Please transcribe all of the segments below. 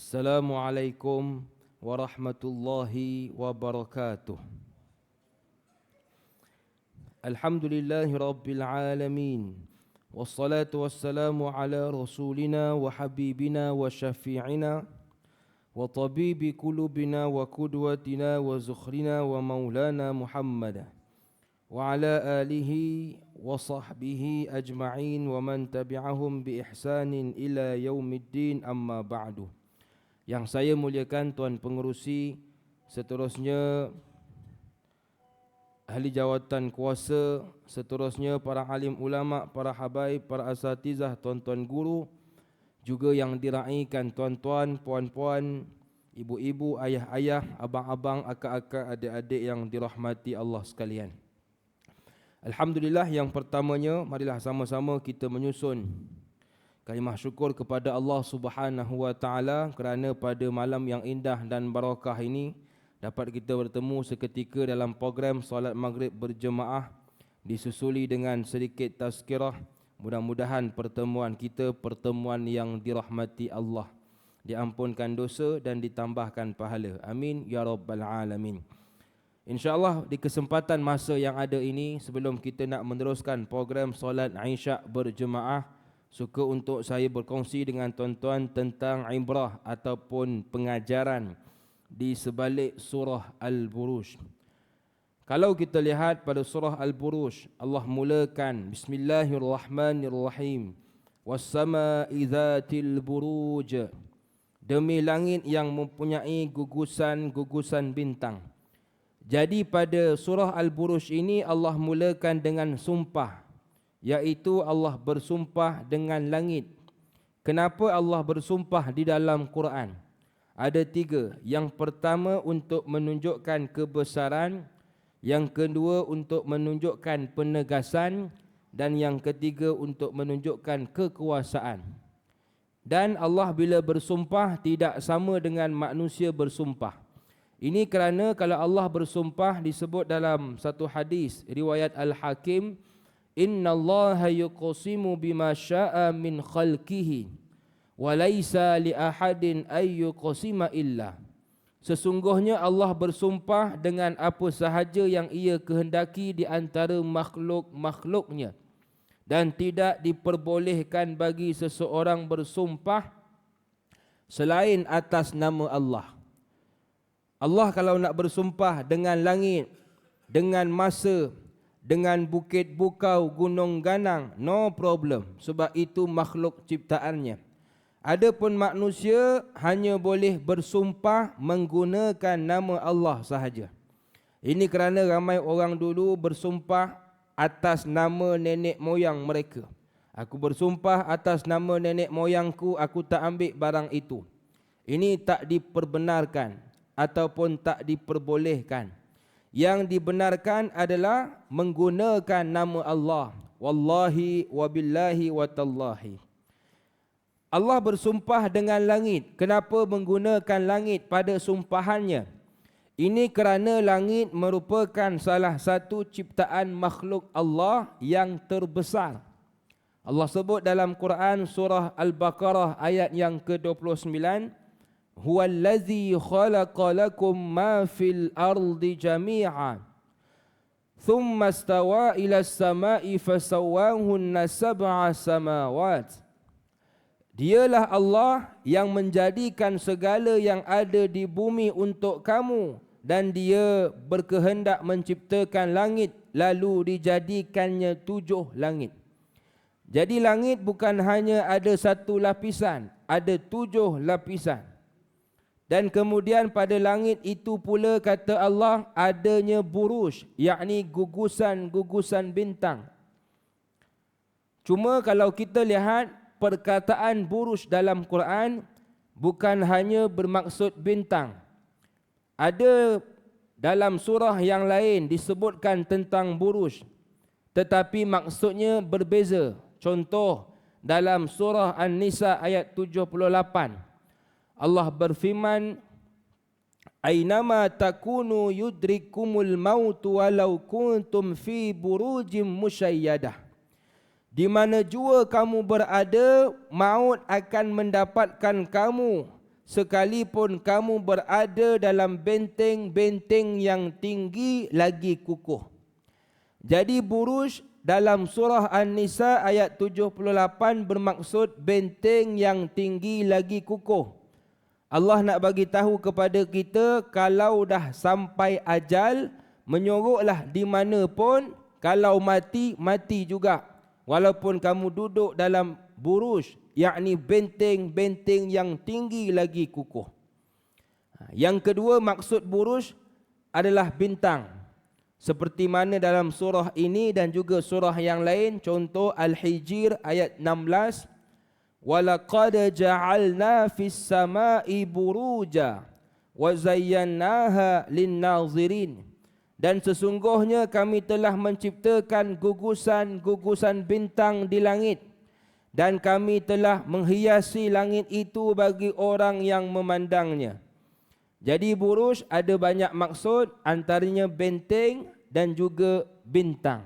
Assalamualaikum warahmatullahi wabarakatuh. Alhamdulillahi rabbil alamin. Wassalatu wassalamu ala rasulina wa habibina wa syafi'ina wa tabibi kulubina wa kudwatina wa zukhrina wa maulana Muhammad wa ala alihi wa sahbihi ajma'in wa man tabi'ahum bi ihsanin ila yaumiddin, amma ba'du. Yang saya muliakan Tuan Pengerusi, seterusnya ahli jawatan kuasa, seterusnya para alim ulama, para habaib, para asatizah, tuan-tuan guru, juga yang diraikan tuan-tuan, puan-puan, ibu-ibu, ayah-ayah, abang-abang, akak-akak, adik-adik yang dirahmati Allah sekalian. Alhamdulillah, yang pertamanya marilah sama-sama kita menyusun kalimah syukur kepada Allah Subhanahu wa taala kerana pada malam yang indah dan barakah ini dapat kita bertemu seketika dalam program solat maghrib berjemaah disusuli dengan sedikit tazkirah. Mudah-mudahan pertemuan kita pertemuan yang dirahmati Allah, diampunkan dosa dan ditambahkan pahala. Amin ya rabbal alamin. InsyaAllah di kesempatan masa yang ada ini, sebelum kita nak meneruskan program solat Isyak berjemaah, suka untuk saya berkongsi dengan tuan-tuan tentang ibrah ataupun pengajaran di sebalik surah Al-Buruj. Kalau kita lihat pada surah Al-Buruj, Allah mulakan Bismillahirrahmanirrahim. Was-sama'i dzatil buruj. Demi langit yang mempunyai gugusan-gugusan bintang. Jadi pada surah Al-Buruj ini Allah mulakan dengan sumpah, iaitu Allah bersumpah dengan langit. Kenapa Allah bersumpah di dalam Quran? Ada tiga. Yang pertama untuk menunjukkan kebesaran, yang kedua untuk menunjukkan penegasan, dan yang ketiga untuk menunjukkan kekuasaan. Dan Allah bila bersumpah tidak sama dengan manusia bersumpah. Ini kerana kalau Allah bersumpah disebut dalam satu hadis riwayat Al-Hakim, innallaha yuqsimu bima syaa min khalqihi wa laisa li ahadin ay yuqsima illa. Sesungguhnya Allah bersumpah dengan apa sahaja yang ia kehendaki di antara makhluk-makhluknya, dan tidak diperbolehkan bagi seseorang bersumpah selain atas nama Allah. Allah kalau nak bersumpah dengan langit, dengan masa, dengan bukit bukau, gunung ganang, no problem, sebab itu makhluk ciptaannya. Adapun manusia hanya boleh bersumpah menggunakan nama Allah sahaja. Ini kerana ramai orang dulu bersumpah atas nama nenek moyang mereka. Aku bersumpah atas nama nenek moyangku, aku tak ambil barang itu. Ini tak diperbenarkan ataupun tak diperbolehkan. Yang dibenarkan adalah menggunakan nama Allah. Wallahi wabillahi watallahi. Allah bersumpah dengan langit. Kenapa menggunakan langit pada sumpahannya? Ini kerana langit merupakan salah satu ciptaan makhluk Allah yang terbesar. Allah sebut dalam Quran surah Al-Baqarah ayat yang ke-29, huwallazi khalaqa lakum ma fil ardi jami'a thumma istawa ila as-sama'i fasawwahunna sab'a samawat. Dialah Allah yang menjadikan segala yang ada di bumi untuk kamu, dan dia berkehendak menciptakan langit lalu dijadikannya 7 langit. Jadi langit bukan hanya ada satu lapisan, ada 7 lapisan. Dan kemudian pada langit itu pula kata Allah adanya buruj, yakni gugusan-gugusan bintang. Cuma kalau kita lihat perkataan buruj dalam Quran bukan hanya bermaksud bintang. Ada dalam surah yang lain disebutkan tentang buruj, tetapi maksudnya berbeza. Contoh dalam surah An-Nisa ayat 78. Allah berfirman, Ainama takunu yudrikumul mautu walau kuntum fi burujim musyayyadah. Di mana jua kamu berada, maut akan mendapatkan kamu sekalipun kamu berada dalam benteng-benteng yang tinggi lagi kukuh. Jadi buruj dalam surah An-Nisa ayat 78 bermaksud benteng yang tinggi lagi kukuh. Allah nak bagi tahu kepada kita, kalau dah sampai ajal, menyoroklah di mana pun, kalau mati, mati juga. Walaupun kamu duduk dalam buruj, yakni benteng-benteng yang tinggi lagi kukuh. Yang kedua, maksud buruj adalah bintang. Seperti mana dalam surah ini dan juga surah yang lain, contoh Al-Hijr ayat 16, وَلَقَدْ جَعَلْنَا فِي السَّمَاءِ بُرُوجًا وَزَيَّنَّاهَا لِلنَّاظِرِينَ. Dan sesungguhnya kami telah menciptakan gugusan-gugusan bintang di langit, dan kami telah menghiasi langit itu bagi orang yang memandangnya. Jadi buruj ada banyak maksud, antaranya benteng dan juga bintang.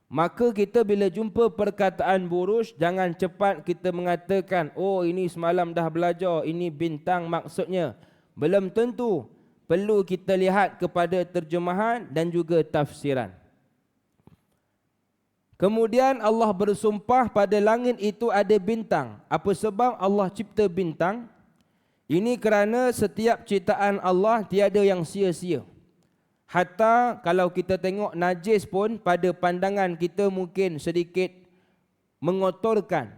Maka kita bila jumpa perkataan buruj, jangan cepat kita mengatakan, oh ini semalam dah belajar, ini bintang maksudnya. Belum tentu. Perlu kita lihat kepada terjemahan dan juga tafsiran. Kemudian Allah bersumpah pada langit itu ada bintang. Apa sebab Allah cipta bintang? Ini kerana setiap ciptaan Allah tiada yang sia-sia. Hatta kalau kita tengok najis pun pada pandangan kita mungkin sedikit mengotorkan.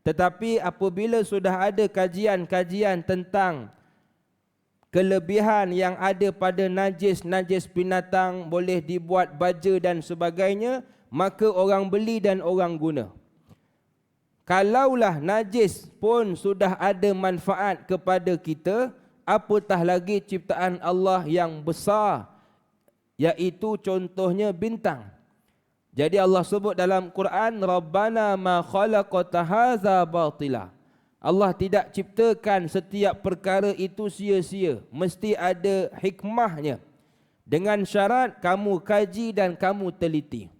Tetapi apabila sudah ada kajian-kajian tentang kelebihan yang ada pada najis binatang, boleh dibuat baja dan sebagainya, maka orang beli dan orang guna. Kalaulah najis pun sudah ada manfaat kepada kita, apatah lagi ciptaan Allah yang besar, iaitu contohnya bintang. Jadi Allah sebut dalam Quran, Rabbana ma khalaqta hadza batila. Allah tidak ciptakan setiap perkara itu sia-sia, mesti ada hikmahnya. Dengan syarat kamu kaji dan kamu teliti.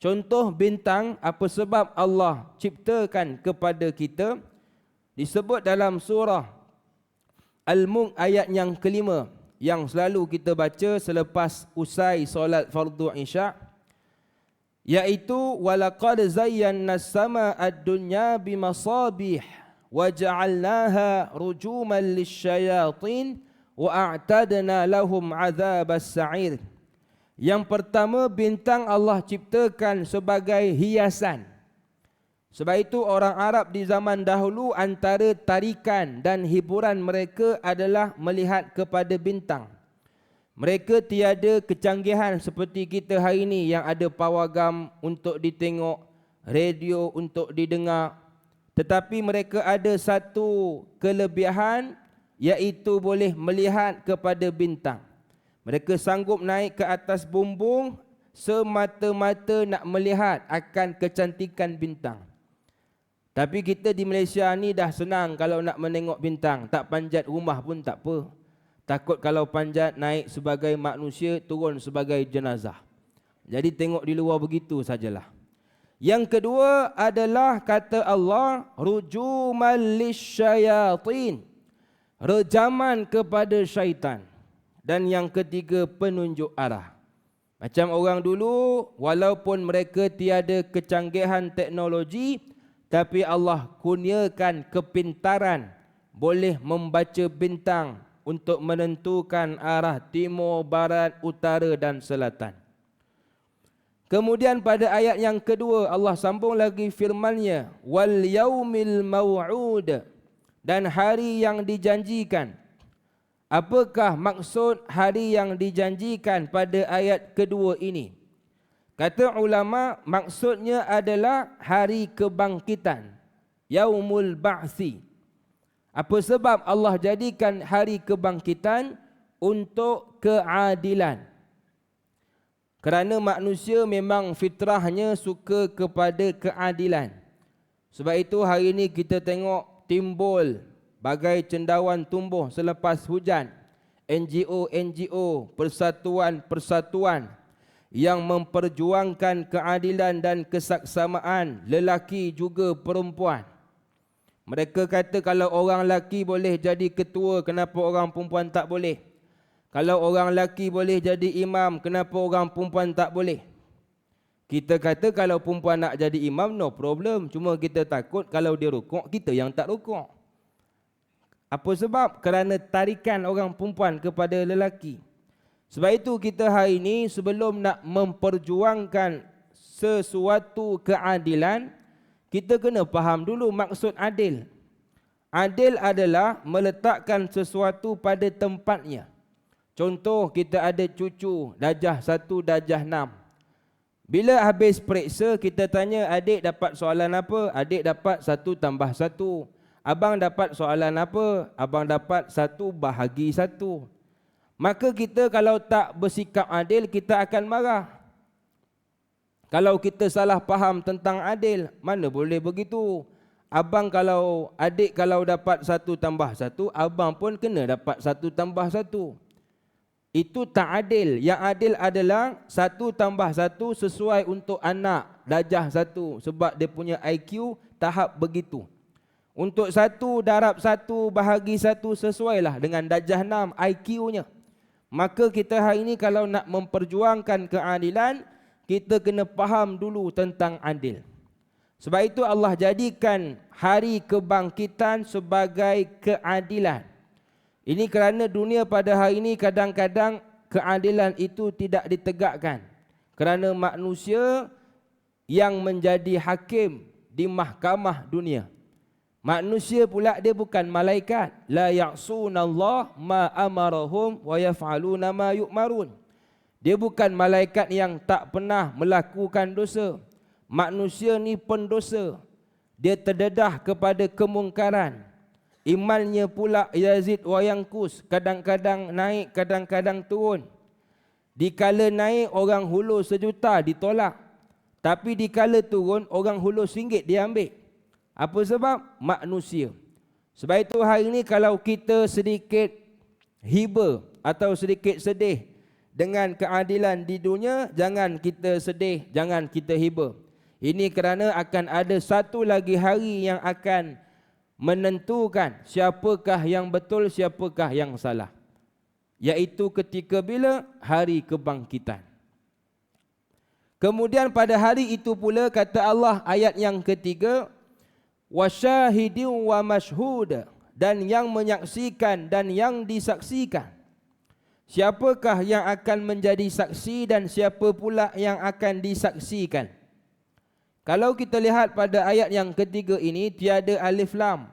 Contoh bintang, apa sebab Allah ciptakan kepada kita, disebut dalam surah Al-Mulk ayat yang kelima, yang selalu kita baca selepas usai solat fardu isya', iaitu walaqad zayyana as-samaa'a ad-dunya bimasabih wa ja'alnaha rujuman lisyayatin wa a'tadna lahum 'adzabas sa'ir. Yang pertama, bintang Allah ciptakan sebagai hiasan. Sebab itu orang Arab di zaman dahulu antara tarikan dan hiburan mereka adalah melihat kepada bintang. Mereka tiada kecanggihan seperti kita hari ini yang ada pawagam untuk ditengok, radio untuk didengar. Tetapi mereka ada satu kelebihan, iaitu boleh melihat kepada bintang. Mereka sanggup naik ke atas bumbung semata-mata nak melihat akan kecantikan bintang. Tapi kita di Malaysia ni dah senang kalau nak menengok bintang. Tak panjat rumah pun tak apa. Takut kalau panjat naik sebagai manusia, turun sebagai jenazah. Jadi tengok di luar begitu sajalah. Yang kedua adalah kata Allah, rujuman lisyayatin, rejaman kepada syaitan. Dan yang ketiga, penunjuk arah. Macam orang dulu, walaupun mereka tiada kecanggihan teknologi, tapi Allah kurniakan kepintaran, boleh membaca bintang untuk menentukan arah timur, barat, utara dan selatan. Kemudian pada ayat yang kedua, Allah sambung lagi firman-Nya, wal yaumil mau'ud, dan hari yang dijanjikan. Apakah maksud hari yang dijanjikan pada ayat kedua ini? Kata ulama, maksudnya adalah hari kebangkitan, yaumul ba'si. Apa sebab Allah jadikan hari kebangkitan? Untuk keadilan. Kerana manusia memang fitrahnya suka kepada keadilan. Sebab itu hari ini kita tengok timbul bagai cendawan tumbuh selepas hujan, NGO-NGO, persatuan-persatuan yang memperjuangkan keadilan dan kesaksamaan lelaki juga perempuan. Mereka kata kalau orang lelaki boleh jadi ketua, kenapa orang perempuan tak boleh? Kalau orang lelaki boleh jadi imam, kenapa orang perempuan tak boleh? Kita kata kalau perempuan nak jadi imam, no problem. Cuma kita takut kalau dia rukuk, kita yang tak rukuk. Apa sebab? Kerana tarikan orang perempuan kepada lelaki. Sebab itu kita hari ini sebelum nak memperjuangkan sesuatu keadilan, kita kena faham dulu maksud adil. Adil adalah meletakkan sesuatu pada tempatnya. Contoh, kita ada cucu darjah 1, darjah 6. Bila habis periksa, kita tanya, adik dapat soalan apa? Adik dapat 1 tambah 1. Abang dapat soalan apa? Abang dapat 1 bahagi 1. Maka kita kalau tak bersikap adil, kita akan marah. Kalau kita salah faham tentang adil, mana boleh begitu? Adik kalau dapat 1 tambah 1, abang pun kena dapat 1 tambah 1. Itu tak adil. Yang adil adalah 1 tambah 1 sesuai untuk anak darjah 1. Sebab dia punya IQ tahap begitu. Untuk 1 darab 1 bahagi 1 sesuailah dengan darjah 6 IQ-nya. Maka kita hari ini kalau nak memperjuangkan keadilan, kita kena faham dulu tentang adil. Sebab itu Allah jadikan hari kebangkitan sebagai keadilan. Ini kerana dunia pada hari ini kadang-kadang keadilan itu tidak ditegakkan. Kerana manusia yang menjadi hakim di mahkamah dunia. Manusia pula dia bukan malaikat. La ya'sunallah ma amarahum wa yaf'aluna ma yu'marun. Dia bukan malaikat yang tak pernah melakukan dosa. Manusia ni pendosa. Dia terdedah kepada kemungkaran. Imannya pula yazid wa yankus. Kadang-kadang naik, kadang-kadang turun. Dikala naik, orang hulur 1 juta ditolak. Tapi dikala turun, orang hulur RM1 dia ambil. Apa sebab? Manusia. Sebab itu hari ini kalau kita sedikit hiba atau sedikit sedih dengan keadilan di dunia, jangan kita sedih, jangan kita hiba. Ini kerana akan ada satu lagi hari yang akan menentukan siapakah yang betul, siapakah yang salah. Iaitu ketika bila? Hari kebangkitan. Kemudian pada hari itu pula kata Allah ayat yang ketiga, wasyahidin wa mashhud, dan yang menyaksikan dan yang disaksikan. Siapakah yang akan menjadi saksi dan siapa pula yang akan disaksikan? Kalau kita lihat pada ayat yang ketiga ini, tiada alif lam.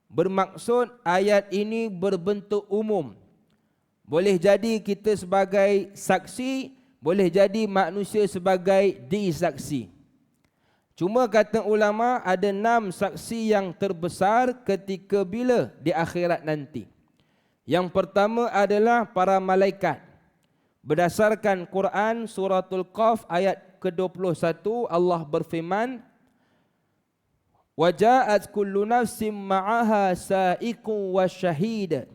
Bermaksud ayat ini berbentuk umum. Boleh jadi kita sebagai saksi, boleh jadi manusia sebagai disaksi. Cuma kata ulama ada 6 saksi yang terbesar ketika bila? Di akhirat nanti. Yang pertama adalah para malaikat. Berdasarkan Quran suratul Qaf ayat ke-21, Allah berfirman, waja'at kullu nafsim ma'aha sa'iqun wa syahid.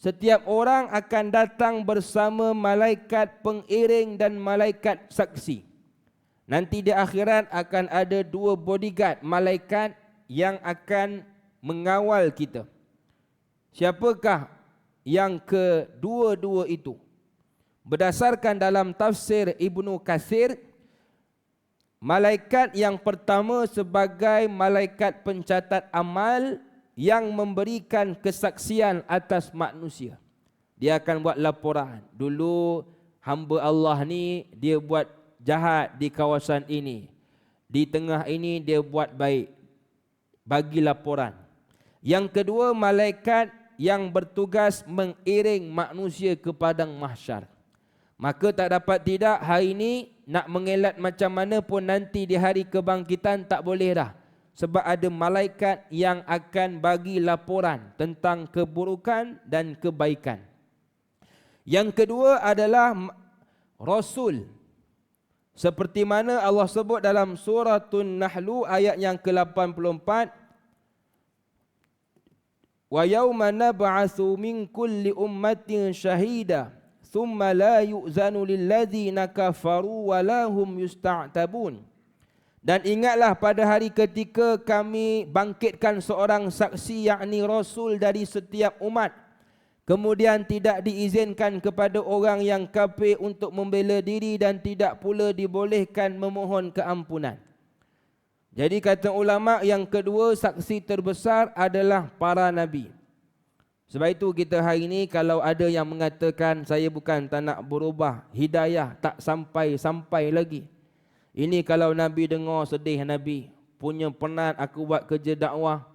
Setiap orang akan datang bersama malaikat pengiring dan malaikat saksi. Nanti di akhirat akan ada 2 bodyguard malaikat yang akan mengawal kita. Siapakah yang kedua-dua itu? Berdasarkan dalam tafsir Ibnu Katsir, malaikat yang pertama sebagai malaikat pencatat amal yang memberikan kesaksian atas manusia. Dia akan buat laporan. Dulu hamba Allah ni dia buat jahat di kawasan ini. Di tengah ini dia buat baik. Bagi laporan. Yang kedua, malaikat yang bertugas mengiring manusia ke padang mahsyar. Maka tak dapat tidak hari ini nak mengelak macam mana pun nanti di hari kebangkitan tak boleh dah. Sebab ada malaikat yang akan bagi laporan tentang keburukan dan kebaikan. Yang kedua adalah Rasul. Seperti mana Allah sebut dalam suratun Nahlu ayat yang ke-84, wa yauma nab'atsu min kulli ummatin syahida thumma la yu'zanu lil ladzina kafaru wa lahum yusta'tabun. Dan ingatlah pada hari ketika kami bangkitkan seorang saksi, yakni Rasul dari setiap umat. Kemudian tidak diizinkan kepada orang yang kafir untuk membela diri dan tidak pula dibolehkan memohon keampunan. Jadi kata ulama, yang kedua saksi terbesar adalah para nabi. Sebab itu kita hari ini kalau ada yang mengatakan saya bukan tak nak berubah, hidayah tak sampai-sampai lagi. Ini kalau Nabi dengar sedih Nabi, punya penat aku buat kerja dakwah,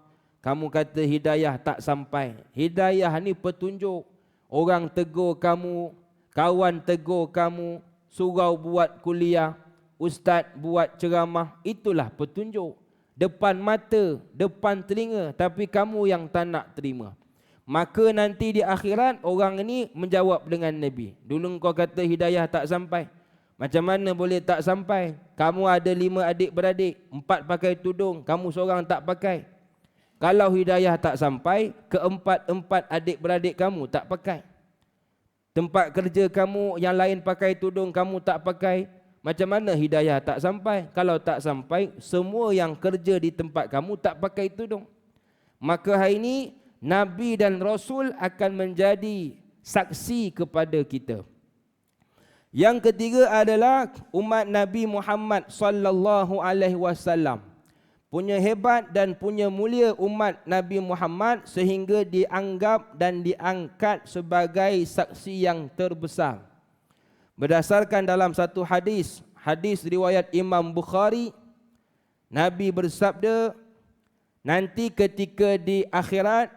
kamu kata hidayah tak sampai. Hidayah ni petunjuk. Orang tegur kamu, kawan tegur kamu, surau buat kuliah, ustaz buat ceramah, itulah petunjuk. Depan mata, depan telinga, tapi kamu yang tak nak terima. Maka nanti di akhirat orang ini menjawab dengan Nabi. Dulu kau kata hidayah tak sampai. Macam mana boleh tak sampai? Kamu ada 5 adik-beradik, 4 pakai tudung, kamu seorang tak pakai. Kalau hidayah tak sampai, keempat-empat adik-beradik kamu tak pakai. Tempat kerja kamu yang lain pakai tudung, kamu tak pakai. Macam mana hidayah tak sampai? Kalau tak sampai, semua yang kerja di tempat kamu tak pakai tudung. Maka hari ini Nabi dan Rasul akan menjadi saksi kepada kita. Yang ketiga adalah umat Nabi Muhammad sallallahu alaihi wasallam. Punya hebat dan punya mulia umat Nabi Muhammad sehingga dianggap dan diangkat sebagai saksi yang terbesar. Berdasarkan dalam satu hadis riwayat Imam Bukhari, Nabi bersabda, nanti ketika di akhirat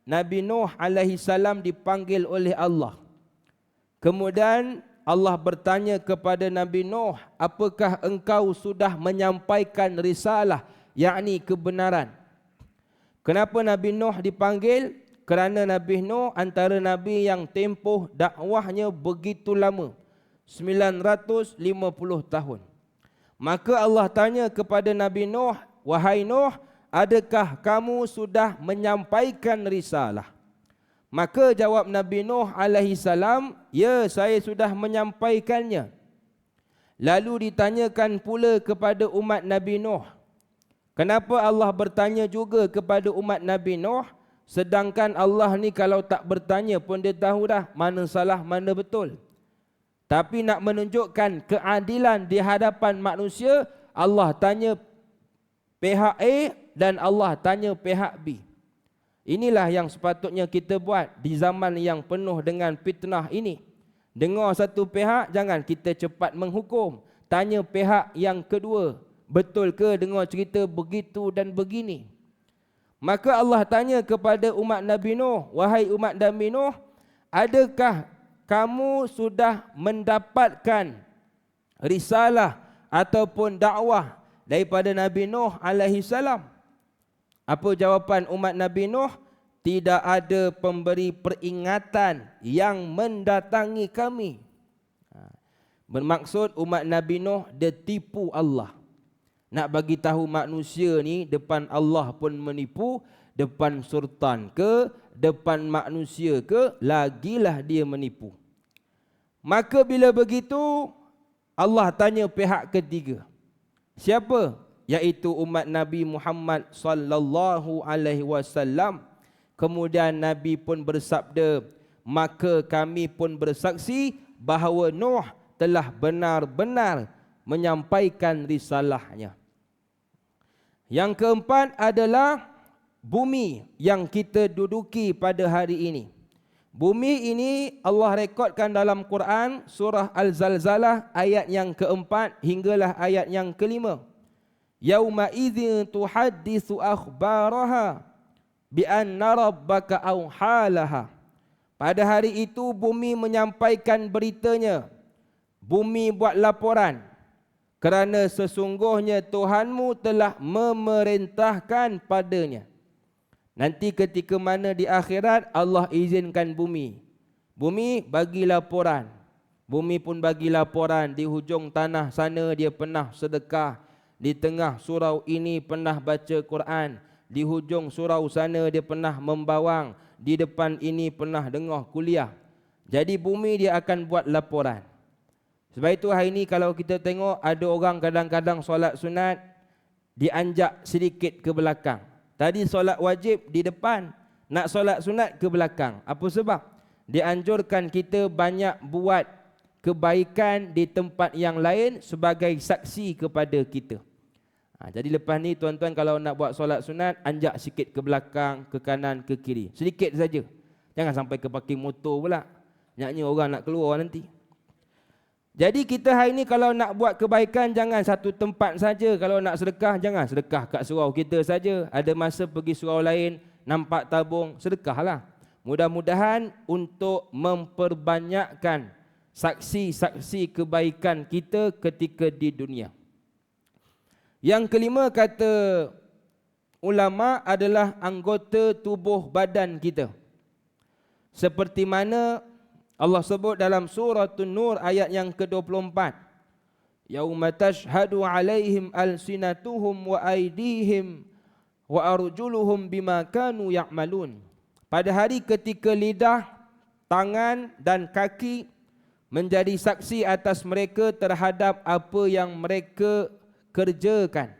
Nabi Nuh alaihi salam dipanggil oleh Allah. Kemudian Allah bertanya kepada Nabi Nuh, apakah engkau sudah menyampaikan risalah, yakni kebenaran? Kenapa Nabi Nuh dipanggil? Kerana Nabi Nuh antara Nabi yang tempoh dakwahnya begitu lama, 950 tahun. Maka Allah tanya kepada Nabi Nuh, wahai Nuh, adakah kamu sudah menyampaikan risalah? Maka jawab Nabi Nuh alaihi salam, ya, saya sudah menyampaikannya. Lalu ditanyakan pula kepada umat Nabi Nuh, kenapa Allah bertanya juga kepada umat Nabi Nuh, sedangkan Allah ni kalau tak bertanya pun dia tahu dah mana salah mana betul. Tapi nak menunjukkan keadilan di hadapan manusia, Allah tanya pihak A dan Allah tanya pihak B. Inilah yang sepatutnya kita buat di zaman yang penuh dengan fitnah ini. Dengar satu pihak, jangan kita cepat menghukum. Tanya pihak yang kedua, betul ke dengar cerita begitu dan begini? Maka Allah tanya kepada umat Nabi Nuh, wahai umat Nabi Nuh, adakah kamu sudah mendapatkan risalah ataupun dakwah daripada Nabi Nuh alaihi salam? Apa jawapan umat Nabi Nuh? Tidak ada pemberi peringatan yang mendatangi kami. Bermaksud umat Nabi Nuh dia tipu Allah. Nak bagi tahu manusia ni depan Allah pun menipu, depan sultan ke, depan manusia ke, lagilah dia menipu. Maka bila begitu, Allah tanya pihak ketiga. Siapa? Yaitu umat Nabi Muhammad sallallahu alaihi wasallam. Kemudian Nabi pun bersabda, maka kami pun bersaksi bahawa Nuh telah benar-benar menyampaikan risalahnya. Yang keempat adalah bumi yang kita duduki pada hari ini. Bumi ini Allah rekodkan dalam Quran surah Al-Zalzalah ayat yang keempat hinggalah ayat yang kelima. Yauma idzin tuhaddisu akhbaraha bi anna rabbaka auhalaha. Pada hari itu bumi menyampaikan beritanya. Bumi buat laporan. Kerana sesungguhnya Tuhanmu telah memerintahkan padanya. Nanti ketika mana di akhirat Allah izinkan bumi. Bumi bagi laporan. Bumi pun bagi laporan. Di hujung tanah sana dia pernah sedekah. Di tengah surau ini pernah baca Quran. Di hujung surau sana dia pernah membawang. Di depan ini pernah dengar kuliah. Jadi bumi dia akan buat laporan. Sebab itu hari ini kalau kita tengok ada orang kadang-kadang solat sunat, dianjak sedikit ke belakang. Tadi solat wajib di depan, nak solat sunat ke belakang. Apa sebab? Dianjurkan kita banyak buat kebaikan di tempat yang lain sebagai saksi kepada kita. Jadi lepas ni tuan-tuan kalau nak buat solat sunat, anjak sikit ke belakang, ke kanan, ke kiri. Sedikit saja. Jangan sampai ke parking motor pula. Nyaknya orang nak keluar nanti. Jadi kita hari ni kalau nak buat kebaikan, jangan satu tempat saja. Kalau nak sedekah, jangan sedekah kat surau kita saja. Ada masa pergi surau lain, nampak tabung, sedekahlah. Mudah-mudahan untuk memperbanyakkan saksi-saksi kebaikan kita ketika di dunia. Yang kelima kata ulama adalah anggota tubuh badan kita. Seperti mana Allah sebut dalam surah An-Nur ayat yang ke-24. Yauma tashhadu alaihim alsinatuhum wa aydihim wa arjuluhum bima kanu ya'malun. Pada hari ketika lidah, tangan dan kaki menjadi saksi atas mereka terhadap apa yang mereka kerjakan.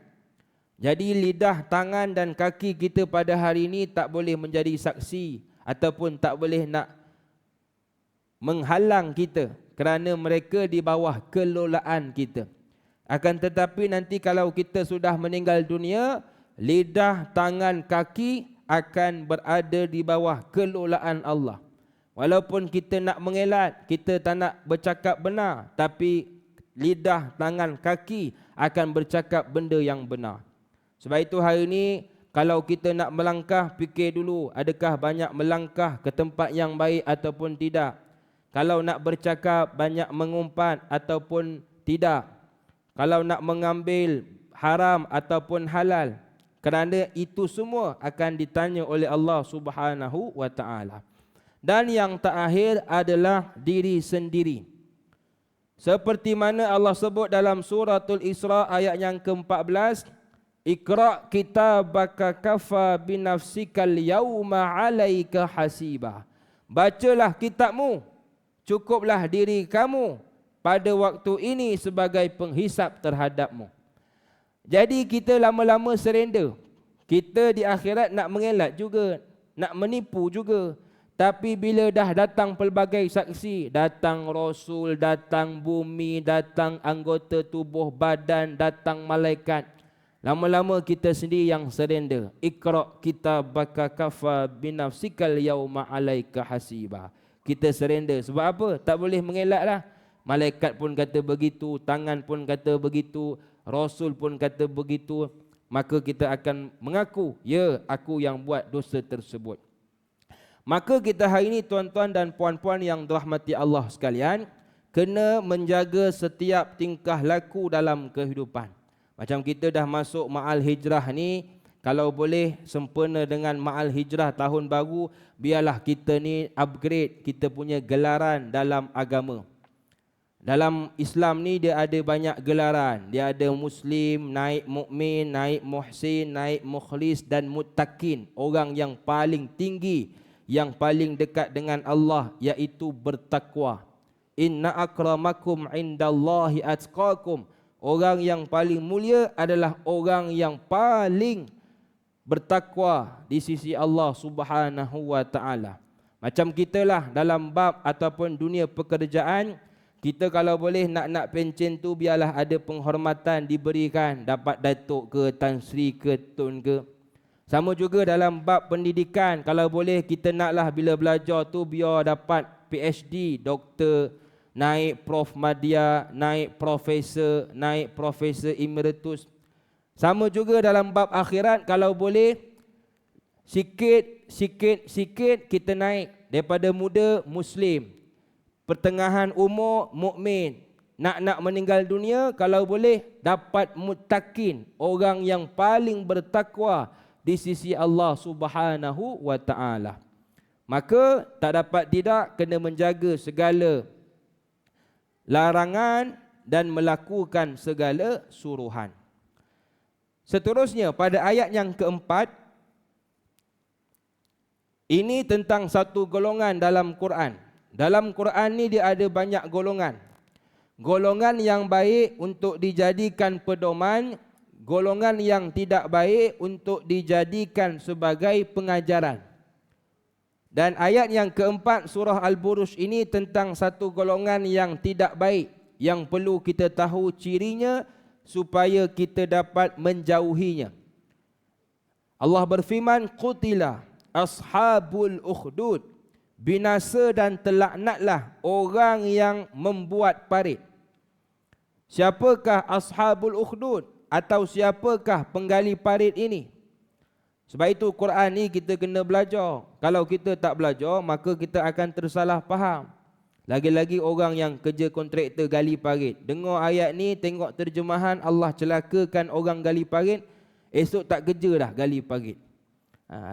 Jadi lidah, tangan dan kaki kita pada hari ini tak boleh menjadi saksi ataupun tak boleh nak menghalang kita kerana mereka di bawah kelolaan kita. Akan tetapi nanti kalau kita sudah meninggal dunia, lidah, tangan, kaki akan berada di bawah kelolaan Allah. Walaupun kita nak mengelak, kita tak nak bercakap benar, tapi lidah, tangan, kaki akan bercakap benda yang benar. Sebab itu hari ini kalau kita nak melangkah, fikir dulu adakah banyak melangkah ke tempat yang baik ataupun tidak. Kalau nak bercakap, banyak mengumpat ataupun tidak. Kalau nak mengambil haram ataupun halal. Kerana itu semua akan ditanya oleh Allah Subhanahu wa ta'ala. Dan yang terakhir adalah diri sendiri. Seperti mana Allah sebut dalam suratul Isra ayat yang ke-14. Iqra' kitabaka kafa binafsikal yawma alaika hasiba. Bacalah kitabmu. Cukuplah diri kamu pada waktu ini sebagai penghisap terhadapmu. Jadi kita lama-lama surrender. Kita di akhirat nak mengelak juga, nak menipu juga. Tapi bila dah datang pelbagai saksi, datang Rasul, datang bumi, datang anggota tubuh badan, datang malaikat, lama-lama kita sendiri yang surrender. Iqra' kitabaka kafa binafsikal yawma alaika hasiba. Kita surrender. Sebab apa? Tak boleh mengelak lah. Malaikat pun kata begitu, tangan pun kata begitu, Rasul pun kata begitu. Maka kita akan mengaku, ya, aku yang buat dosa tersebut. Maka kita hari ini tuan-tuan dan puan-puan yang dirahmati Allah sekalian, kena menjaga setiap tingkah laku dalam kehidupan. Macam kita dah masuk Ma'al Hijrah ni, kalau boleh sempena dengan Ma'al Hijrah tahun baru, biarlah kita ni upgrade kita punya gelaran dalam agama. Dalam Islam ni dia ada banyak gelaran. Dia ada Muslim, naik Mukmin, naik Muhsin, naik Mukhlis dan Muttaqin. Orang yang paling tinggi, yang paling dekat dengan Allah, iaitu bertakwa. Inna akramakum indallahi atqakum. Orang yang paling mulia adalah orang yang paling bertakwa di sisi Allah Subhanahu wa ta'ala. Macam kita lah dalam bab ataupun dunia pekerjaan, kita kalau boleh nak pencen tu biarlah ada penghormatan diberikan, dapat datuk ke, Tan Sri ke, Tun ke. Sama juga dalam bab pendidikan, kalau boleh kita naklah bila belajar tu biar dapat PhD, doktor, naik Prof Madya, naik Profesor Emeritus. Sama juga dalam bab akhirat, kalau boleh sikit kita naik daripada muda Muslim, pertengahan umur mukmin, nak meninggal dunia kalau boleh dapat muttaqin, orang yang paling bertakwa di sisi Allah Subhanahu wa ta'ala. Maka tak dapat tidak kena menjaga segala larangan dan melakukan segala suruhan. Seterusnya pada ayat yang keempat, ini tentang satu golongan dalam Quran. Dalam Quran ni dia ada banyak golongan. Golongan yang baik untuk dijadikan pedoman, golongan yang tidak baik untuk dijadikan sebagai pengajaran. Dan ayat yang keempat surah Al-Buruj ini tentang satu golongan yang tidak baik, yang perlu kita tahu cirinya supaya kita dapat menjauhinya. Allah berfirman, qutila ashabul ukhdud, binasa dan terlaknatlah orang yang membuat parit. Siapakah ashabul ukhdud atau siapakah penggali parit ini? Sebab itu Quran ni kita kena belajar. Kalau kita tak belajar, maka kita akan tersalah faham. Lagi-lagi orang yang kerja kontraktor gali parit. Dengar ayat ni, tengok terjemahan, Allah celakakan orang gali parit, esok tak kerja dah gali parit.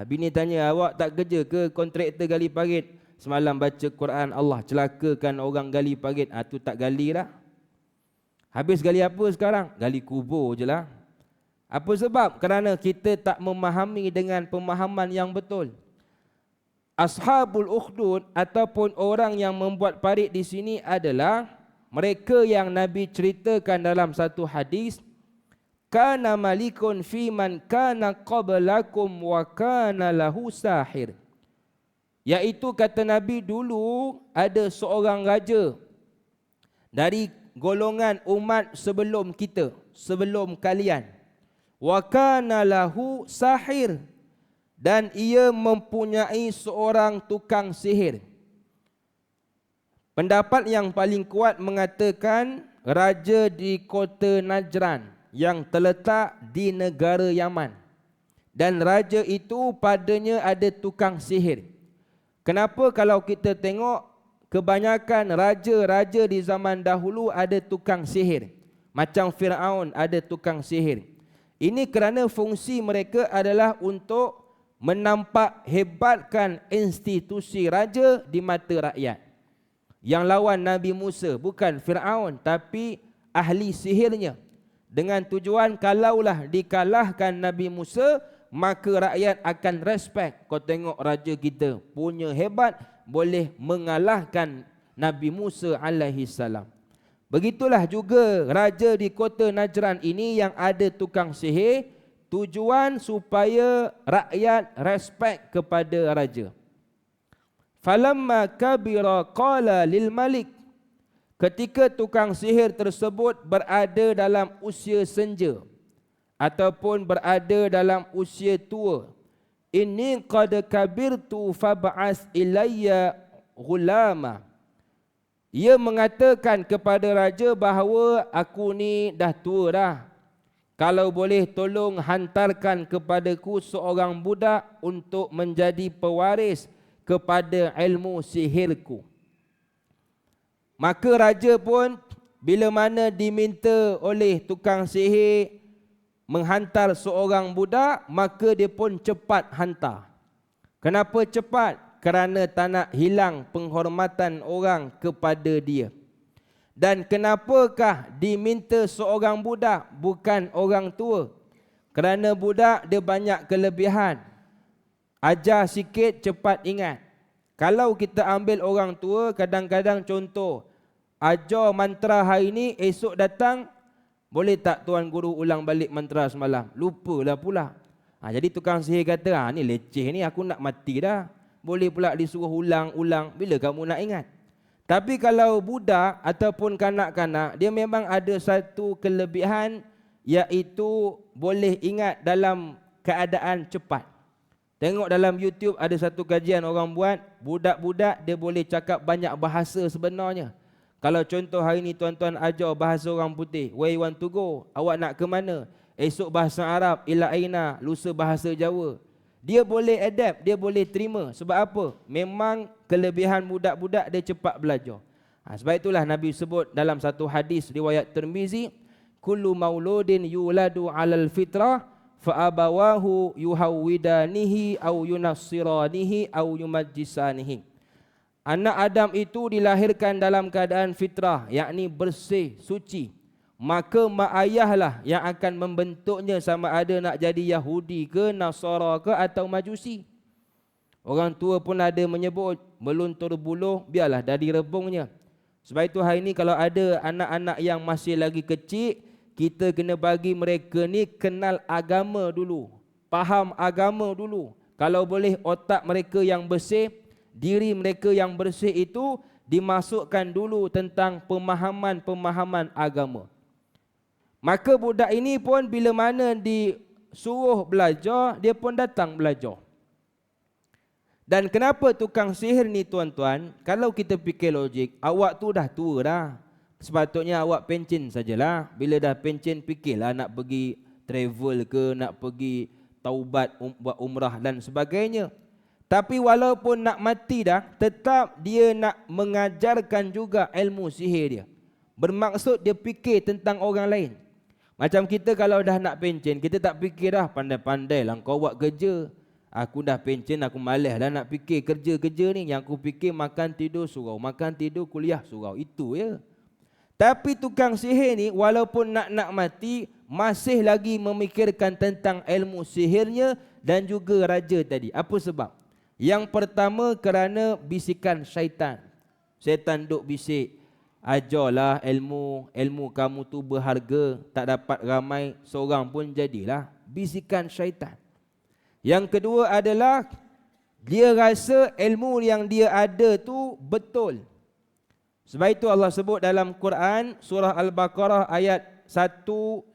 Bini tanya, awak tak kerja ke kontraktor gali parit? Semalam baca Quran, Allah celakakan orang gali parit. Tu tak gali dah. Habis gali apa sekarang? Gali kubur je lah. Apa sebab? Kerana kita tak memahami dengan pemahaman yang betul. Ashabul ukhdud ataupun orang yang membuat parit di sini adalah mereka yang Nabi ceritakan dalam satu hadis, kana malikun fi man kana qablakum wa kana lahu sahir. Iaitu kata Nabi, dulu ada seorang raja dari golongan umat sebelum kita, sebelum kalian. Wa kana lahu sahir, dan ia mempunyai seorang tukang sihir. Pendapat yang paling kuat mengatakan raja di kota Najran yang terletak di negara Yaman. Dan raja itu padanya ada tukang sihir. Kenapa kalau kita tengok kebanyakan raja-raja di zaman dahulu ada tukang sihir. Macam Firaun ada tukang sihir. Ini kerana fungsi mereka adalah untuk menampak hebatkan institusi raja di mata rakyat. Yang lawan Nabi Musa bukan Firaun tapi ahli sihirnya. Dengan tujuan kalaulah dikalahkan Nabi Musa, maka rakyat akan respect. Kau tengok raja kita punya hebat, boleh mengalahkan Nabi Musa alaihi salam. Begitulah juga raja di kota Najran ini yang ada tukang sihir, tujuan supaya rakyat respect kepada raja. Falamma kabira qala lil malik, ketika tukang sihir tersebut berada dalam usia senja ataupun berada dalam usia tua, inni qad kabirtu fab'as ilayya ghulama. Ia mengatakan kepada raja bahawa aku ni dah tua dah. Kalau boleh tolong hantarkan kepadaku seorang budak untuk menjadi pewaris kepada ilmu sihirku. Maka raja pun bila mana diminta oleh tukang sihir menghantar seorang budak, maka dia pun cepat hantar. Kenapa cepat? Kerana tak nak hilang penghormatan orang kepada dia. Dan kenapakah diminta seorang budak bukan orang tua? Kerana budak dia banyak kelebihan. Ajar sikit cepat ingat. Kalau kita ambil orang tua, kadang-kadang contoh, ajar mantra hari ni, esok datang, boleh tak tuan guru ulang balik mantra semalam? Lupalah pula. Jadi tukang sihir kata, ni leceh ni, aku nak mati dah. Boleh pula disuruh ulang-ulang, bila kamu nak ingat? Tapi kalau budak ataupun kanak-kanak, dia memang ada satu kelebihan, iaitu boleh ingat dalam keadaan cepat. Tengok dalam YouTube ada satu kajian orang buat, budak-budak dia boleh cakap banyak bahasa sebenarnya. Kalau contoh hari ni tuan-tuan ajar bahasa orang putih, where you want to go? Awak nak ke mana? Esok bahasa Arab, ila aina, lusa bahasa Jawa. Dia boleh adapt, dia boleh terima. Sebab apa? Memang kelebihan budak-budak dia cepat belajar. Sebab itulah Nabi sebut dalam satu hadis riwayat Tirmizi, kullu mauludin yuladu alal fitrah fa abawahu yuhawwidanihi au yunassiranihi au yumajjisanihi. Anak Adam itu dilahirkan dalam keadaan fitrah, yakni bersih, suci. Maka mak ayahlah yang akan membentuknya sama ada nak jadi Yahudi ke, Nasara ke atau Majusi. Orang tua pun ada menyebut, meluntur buluh, biarlah dari rebungnya. Sebab itu hari ini kalau ada anak-anak yang masih lagi kecil, kita kena bagi mereka ni kenal agama dulu, faham agama dulu. Kalau boleh otak mereka yang bersih, diri mereka yang bersih itu dimasukkan dulu tentang pemahaman-pemahaman agama. Maka budak ini pun bila mana disuruh belajar, dia pun datang belajar. Dan kenapa tukang sihir ni tuan-tuan, kalau kita fikir logik, awak tu dah tua dah. Sepatutnya awak pencen sajalah. Bila dah pencen, fikirlah nak pergi travel ke, nak pergi taubat, buat umrah dan sebagainya. Tapi walaupun nak mati dah, tetap dia nak mengajarkan juga ilmu sihir dia. Bermaksud dia fikir tentang orang lain. Macam kita kalau dah nak pencen, kita tak fikir dah, pandai-pandai lah kau buat kerja. Aku dah pencen, aku malas dah nak fikir kerja-kerja ni. Yang aku fikir makan tidur surau, makan tidur kuliah surau. Itu ya. Tapi tukang sihir ni walaupun nak mati, masih lagi memikirkan tentang ilmu sihirnya dan juga raja tadi. Apa sebab? Yang pertama kerana bisikan syaitan. Syaitan duk bisik, ajarlah ilmu kamu tu berharga, tak dapat ramai seorang pun jadilah. Bisikan syaitan. Yang kedua adalah dia rasa ilmu yang dia ada tu betul. Sebab itu Allah sebut dalam Quran surah Al-Baqarah ayat 111,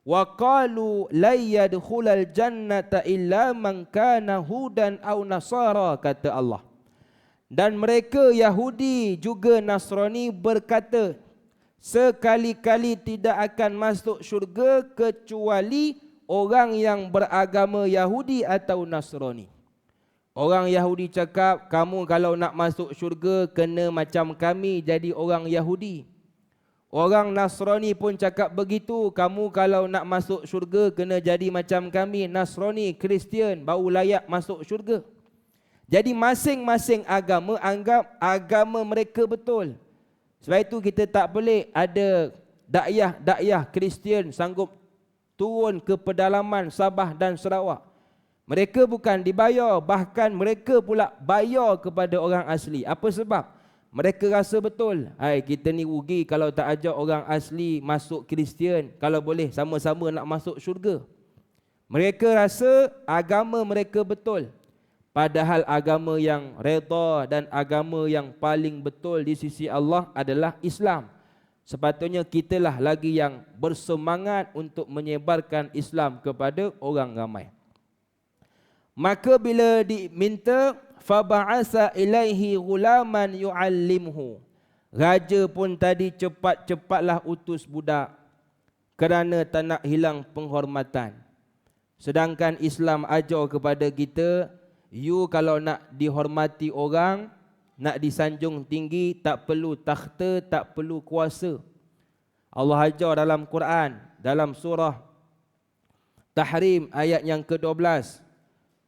wa qalu la yadkhulal jannata illa man kana hudan aw nasara, kata Allah. Dan mereka Yahudi juga Nasrani berkata, sekali-kali tidak akan masuk syurga kecuali orang yang beragama Yahudi atau Nasrani. Orang Yahudi cakap, kamu kalau nak masuk syurga kena macam kami jadi orang Yahudi. Orang Nasrani pun cakap begitu, kamu kalau nak masuk syurga kena jadi macam kami, Nasrani, Kristian, baru layak masuk syurga. Jadi masing-masing agama anggap agama mereka betul. Sebab itu kita tak boleh ada dakyah Kristian sanggup turun ke pedalaman Sabah dan Sarawak. Mereka bukan dibayar, bahkan mereka pula bayar kepada orang asli. Apa sebab? Mereka rasa betul, kita ni rugi kalau tak ajak orang asli masuk Kristian. Kalau boleh sama-sama nak masuk syurga. Mereka rasa agama mereka betul. Padahal agama yang redha dan agama yang paling betul di sisi Allah adalah Islam. Sepatutnya kitalah lagi yang bersemangat untuk menyebarkan Islam kepada orang ramai. Maka bila diminta, faba'asa ilaihi ghulaman yu'allimhu, raja pun tadi cepat-cepatlah utus budak kerana tak nak hilang penghormatan. Sedangkan Islam ajar kepada kita, you kalau nak dihormati orang, nak disanjung tinggi, tak perlu takhta, tak perlu kuasa. Allah ajar dalam Quran, dalam surah Tahrim ayat yang ke-12.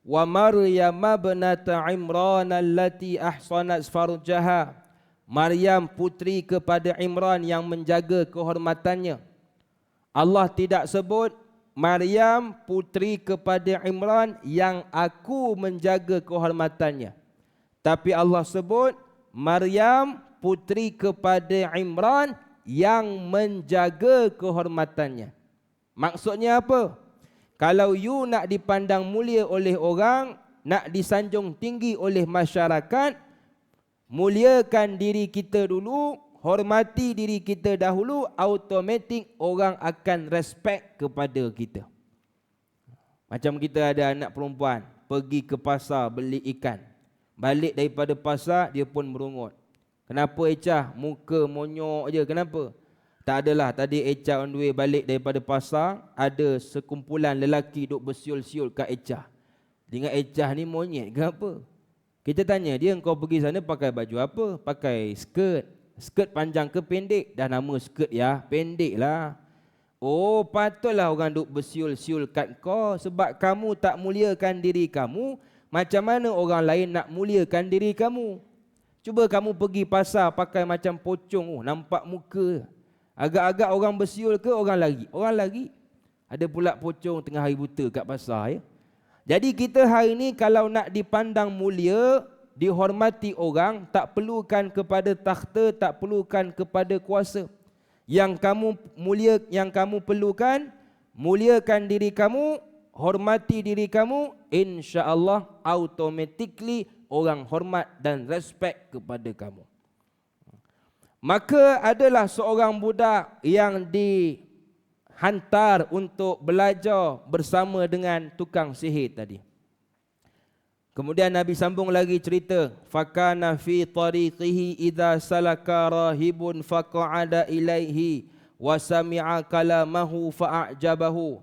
Wa Maryam ibnata Imran allati ahsanat farjaha. Maryam putri kepada Imran yang menjaga kehormatannya. Allah tidak sebut Maryam putri kepada Imran yang aku menjaga kehormatannya. Tapi Allah sebut Maryam putri kepada Imran yang menjaga kehormatannya. Maksudnya apa? Kalau you nak dipandang mulia oleh orang, nak disanjung tinggi oleh masyarakat, muliakan diri kita dulu, hormati diri kita dahulu, automatik orang akan respect kepada kita. Macam kita ada anak perempuan, pergi ke pasar beli ikan. Balik daripada pasar, dia pun merungut. Kenapa Ecah? Muka monyok je. Kenapa? Tak adalah. Tadi Ecah on the way balik daripada pasar, ada sekumpulan lelaki duk bersiul-siul kat Ecah. Dia ingat Ecah ni monyet ke apa? Kita tanya dia, kau pergi sana pakai baju apa? Pakai skirt. Skirt panjang ke pendek? Dah nama skirt ya, pendek lah. Oh, patutlah orang duk bersiul-siul kat kau sebab kamu tak muliakan diri kamu. Macam mana orang lain nak muliakan diri kamu? Cuba kamu pergi pasar pakai macam pocong, nampak muka. Agak-agak orang bersiul ke orang lari? Orang lari. Ada pula pocong tengah hari buta kat pasar ya. Jadi kita hari ni kalau nak dipandang mulia, dihormati orang, tak perlukan kepada takhta, tak perlukan kepada kuasa. yang kamu perlukan, muliakan diri kamu, hormati diri kamu, insya-Allah automatically orang hormat dan respect kepada kamu. Maka adalah seorang budak yang dihantar untuk belajar bersama dengan tukang sihir tadi. Kemudian Nabi sambung lagi cerita, fakana fi tariqihi idza salaka rahibun faqa'ada ilaihi wa sami'a kalamahu fa'ajabahu.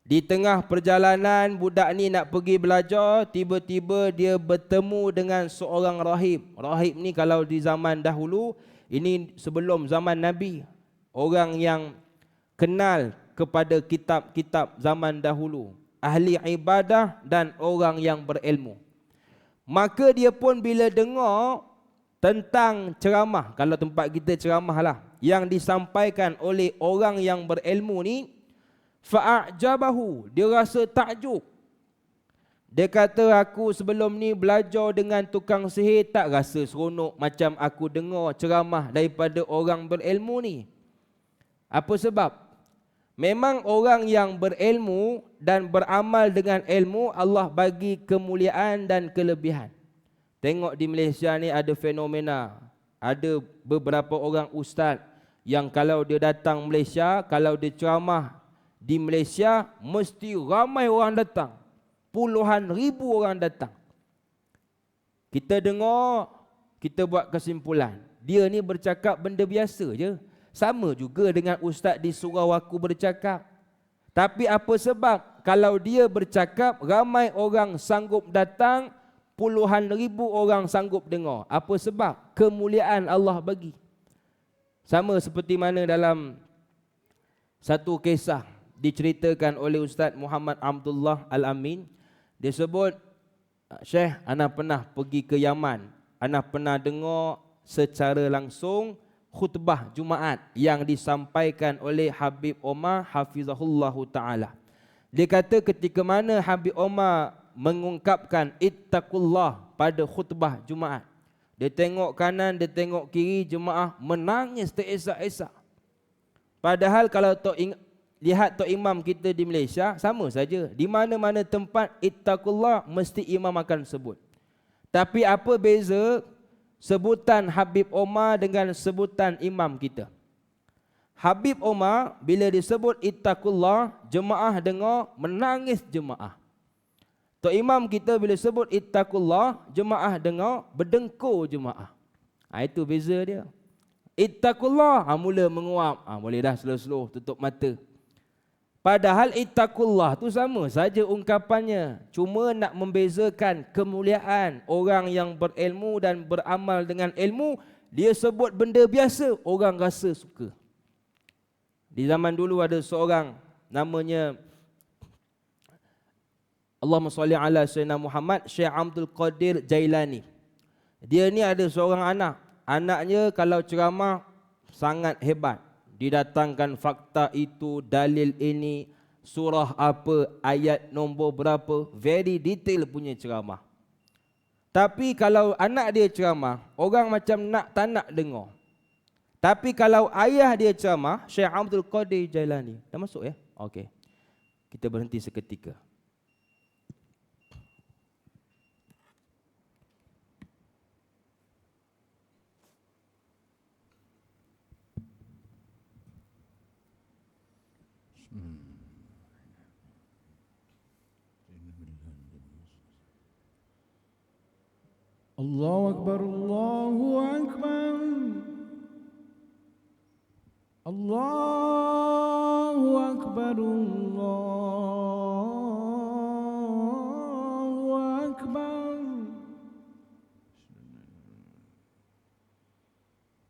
Di tengah perjalanan budak ni nak pergi belajar, tiba-tiba dia bertemu dengan seorang rahib. Rahib ni kalau di zaman dahulu, ini sebelum zaman Nabi, orang yang kenal kepada kitab-kitab zaman dahulu, ahli ibadah dan orang yang berilmu. Maka dia pun bila dengar tentang ceramah, kalau tempat kita ceramah lah, yang disampaikan oleh orang yang berilmu ni, fa'ajabahu, dia rasa takjub. Dia kata, aku sebelum ni belajar dengan tukang sihir tak rasa seronok macam aku dengar ceramah daripada orang berilmu ni. Apa sebab? Memang orang yang berilmu dan beramal dengan ilmu, Allah bagi kemuliaan dan kelebihan. Tengok di Malaysia ni ada fenomena. Ada beberapa orang ustaz yang kalau dia datang Malaysia, kalau dia ceramah di Malaysia, mesti ramai orang datang. Puluhan ribu orang datang. Kita dengar, kita buat kesimpulan. Dia ni bercakap benda biasa je. Sama juga dengan ustaz di surau aku bercakap. Tapi apa sebab kalau dia bercakap, ramai orang sanggup datang, puluhan ribu orang sanggup dengar? Apa sebab? Kemuliaan Allah bagi. Sama seperti mana dalam satu kisah diceritakan oleh Ustaz Muhammad Abdullah Al-Amin. Dia sebut, Syekh, ana pernah pergi ke Yaman. Ana pernah dengar secara langsung khutbah Jumaat yang disampaikan oleh Habib Omar hafizahullahu ta'ala. Dia kata ketika mana Habib Omar mengungkapkan ittaqullah pada khutbah Jumaat, dia tengok kanan, dia tengok kiri, jemaah menangis teresak-esak. Padahal kalau lihat tok imam kita di Malaysia, sama saja. Di mana-mana tempat ittaqullah mesti imam akan sebut. Tapi apa beza sebutan Habib Omar dengan sebutan imam kita? Habib Omar bila disebut ittaqullah, jemaah dengar menangis jemaah. Tok imam kita bila sebut ittaqullah, jemaah dengar berdengkur jemaah. Itu beza dia. Ittaqullah, mula menguap, boleh dah slow-slow tutup mata. Padahal ittaqullah tu sama saja ungkapannya, cuma nak membezakan kemuliaan orang yang berilmu dan beramal dengan ilmu. Dia sebut benda biasa, orang rasa suka. Di zaman dulu ada seorang namanya, Allahumma salli ala sayyidina Muhammad, Syekh Abdul Qadir Jailani. Dia ni ada seorang anak. Anaknya kalau ceramah sangat hebat. Didatangkan fakta itu, dalil ini, surah apa, ayat nombor berapa, very detail punya ceramah. Tapi kalau anak dia ceramah, orang macam tak nak dengar. Tapi kalau ayah dia ceramah, Syekh Abdul Qadir Jailani. Dah masuk ya? Okey. Kita berhenti seketika. Allahu Akbar, Allahu Akbar, Allahu Akbar, Allahu Akbar.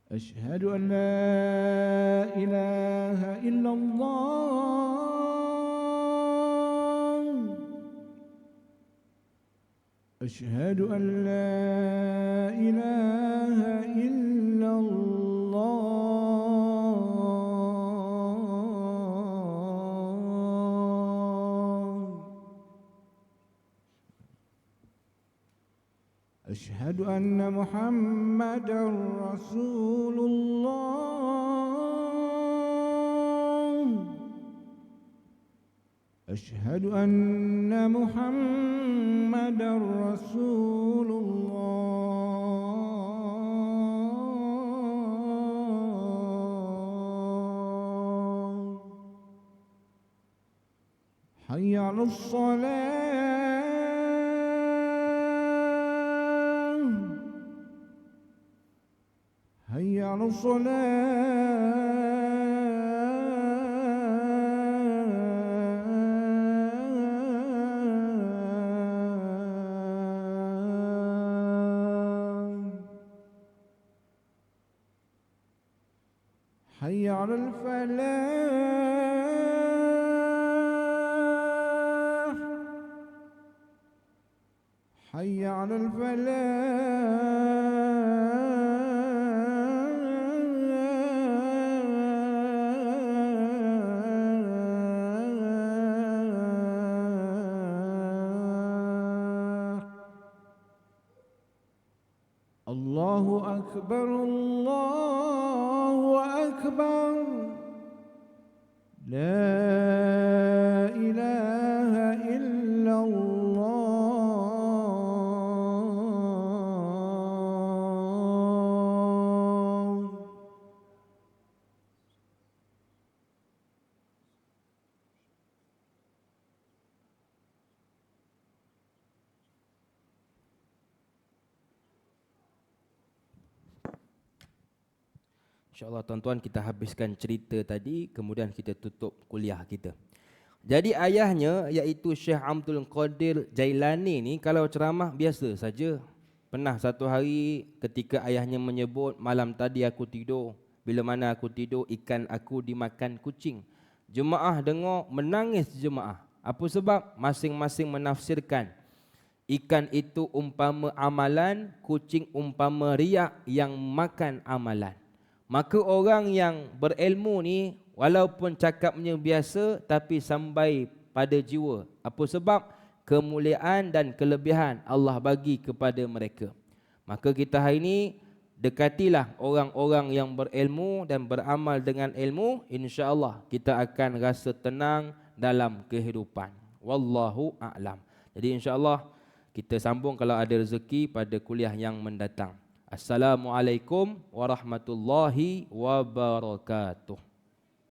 Ashhadu an la ilaha illallah. أشهد أن لا إله إلا الله. أشهد أن محمدا رسول الله. أشهد أن محمدا رسول الله. حي على الصلاة. حي على الصلاة. حي على الفلاح. حي على الفلاح. الله أكبر الله أكبر. لا إله إلا الله. InsyaAllah tuan-tuan, kita habiskan cerita tadi, kemudian kita tutup kuliah kita. Jadi ayahnya iaitu Syekh Abdul Qadir Jailani ni kalau ceramah biasa saja. Pernah satu hari ketika ayahnya menyebut, malam tadi aku tidur, bila mana aku tidur ikan aku dimakan kucing. Jemaah dengar menangis jemaah. Apa sebab? Masing-masing menafsirkan. Ikan itu umpama amalan, kucing umpama riak yang makan amalan. Maka orang yang berilmu ni walaupun cakapnya biasa tapi sampai pada jiwa. Apa sebab? Kemuliaan dan kelebihan Allah bagi kepada mereka. Maka kita hari ini dekatilah orang-orang yang berilmu dan beramal dengan ilmu, insya-Allah kita akan rasa tenang dalam kehidupan. Wallahu a'lam. Jadi insya-Allah kita sambung kalau ada rezeki pada kuliah yang mendatang. Assalamualaikum warahmatullahi wabarakatuh.